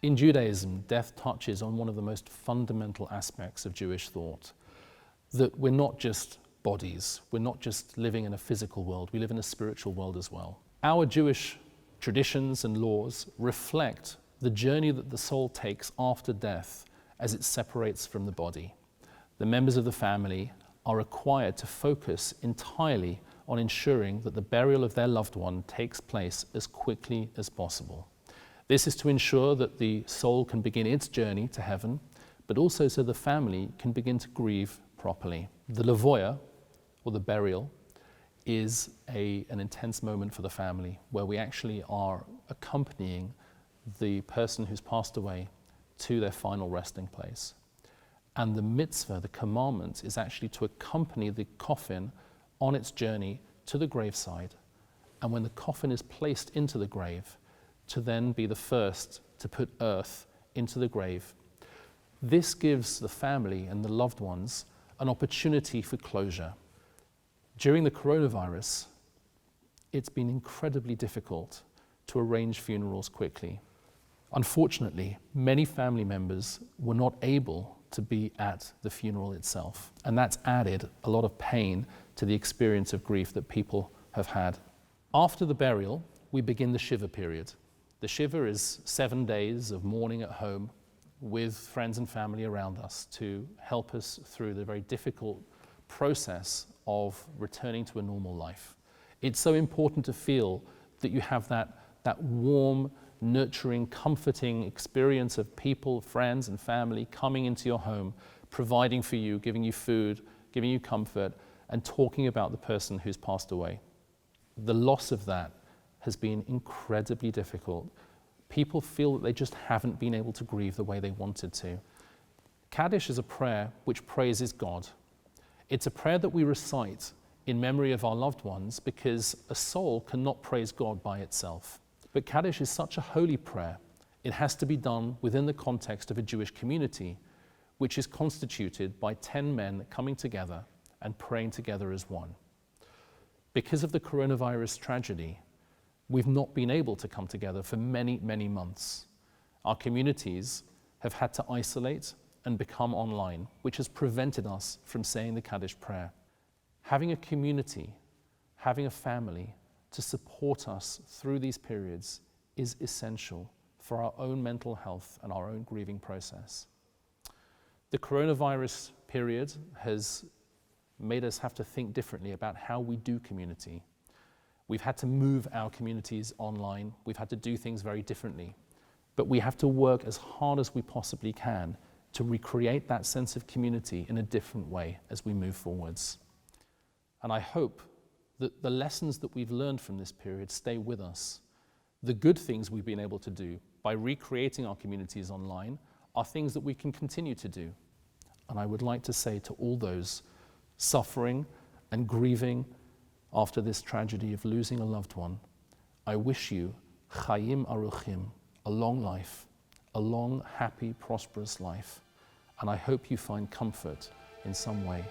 In Judaism, death touches on one of the most fundamental aspects of Jewish thought, that we're not just bodies, we're not just living in a physical world, we live in a spiritual world as well. Our Jewish traditions and laws reflect the journey that the soul takes after death as it separates from the body. The members of the family are required to focus entirely on ensuring that the burial of their loved one takes place as quickly as possible. This is to ensure that the soul can begin its journey to heaven, but also so the family can begin to grieve properly. The levoya, or the burial, is an intense moment for the family where we actually are accompanying the person who's passed away to their final resting place. And the mitzvah, the commandment, is actually to accompany the coffin on its journey to the graveside. And when the coffin is placed into the grave, to then be the first to put earth into the grave. This gives the family and the loved ones an opportunity for closure. During the coronavirus, it's been incredibly difficult to arrange funerals quickly. Unfortunately, many family members were not able to be at the funeral itself, and that's added a lot of pain to the experience of grief that people have had. After the burial, we begin the Shiva period. The Shiva is 7 days of mourning at home with friends and family around us to help us through the very difficult process of returning to a normal life. It's so important to feel that you have that warm, nurturing, comforting experience of people, friends and family coming into your home, providing for you, giving you food, giving you comfort, and talking about the person who's passed away. The loss of that has been incredibly difficult. People feel that they just haven't been able to grieve the way they wanted to. Kaddish is a prayer which praises God. It's a prayer that we recite in memory of our loved ones because a soul cannot praise God by itself. But Kaddish is such a holy prayer, it has to be done within the context of a Jewish community, which is constituted by 10 men coming together and praying together as one. Because of the coronavirus tragedy, we've not been able to come together for many, many months. Our communities have had to isolate and become online, which has prevented us from saying the Kaddish prayer. Having a community, having a family to support us through these periods is essential for our own mental health and our own grieving process. The coronavirus period has made us have to think differently about how we do community. We've had to move our communities online. We've had to do things very differently. But we have to work as hard as we possibly can to recreate that sense of community in a different way as we move forwards. And I hope that the lessons that we've learned from this period stay with us. The good things we've been able to do by recreating our communities online are things that we can continue to do. And I would like to say to all those suffering and grieving after this tragedy of losing a loved one, I wish you Chaim Aruchim, a long life, a long, happy, prosperous life, and I hope you find comfort in some way.